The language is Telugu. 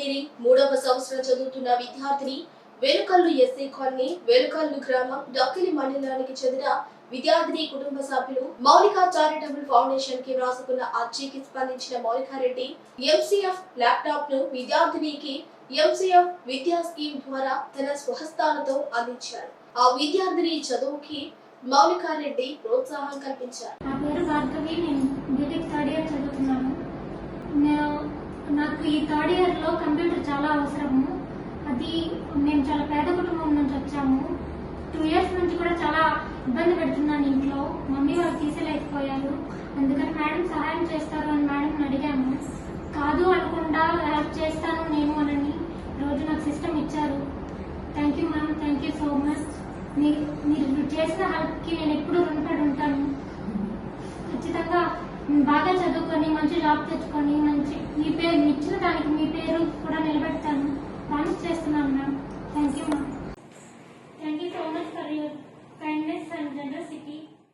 ఇంజనీరింగ్ 3వ సంవత్సరం చదువుతున్న విద్యార్థిని వేలుకల్లు ఎస్సీ కాలనీ వేలుకల్లు గ్రామం డక్కిలి మండలానికి చెందిన విద్యార్థిని కుటుంబ సభ్యులు మౌలిక చారిటబుల్ ఫౌండేషన్ కి రాసుకున్న అర్జీకి స్పందించిన మౌలికారెడ్డి ఎంసీఎఫ్ ల్యాప్టాప్ ను విద్యార్థినికి ఎంసీఎఫ్ విద్యా స్కీమ్ ద్వారా తన స్వహస్తాలతో అందించారు. ఆ విద్యార్థిని చదువుకి మౌలికారెడ్డి ప్రోత్సాహం కల్పించారు. నా పేరు భార్గవి, నేను బీటెక్ థర్డ్ ఇయర్ చదువుతున్నాను. నాకు ఈ థర్డ్ ఇయర్ లో కంప్యూటర్ చాలా అవసరము. అది మేము చాలా పేద కుటుంబం నుంచి వచ్చాము. 2 ఇయర్స్ నుంచి కూడా చాలా ఇబ్బంది పెడుతున్నాను ఇంట్లో. మమ్మీ వాళ్ళు తీసేలేకపోయారు. అందుకని మేడం సహాయం చేస్తారు అని మేడం అడిగాము. కాదు అనకుండా హెల్ప్ చేస్తాను నేను అని రోజు నాకు సిస్టమ్ ఇచ్చారు. Thank you ma'am, thank you so much. మీరు చేసిన హెల్ప్ కి నేను ఎప్పుడు రుణపడి ఉంటాను. ఖచ్చితంగా బాగా చదువుకొని మంచి జాబ్ తెచ్చుకొని మంచి మీ పేరు ఇచ్చిన దానికి మీ పేరు కూడా నిలబెడతాను. ప్రామిస్ చేస్తున్నాను ma'am. Thank you ma'am. Thank you so much for your kindness and generosity.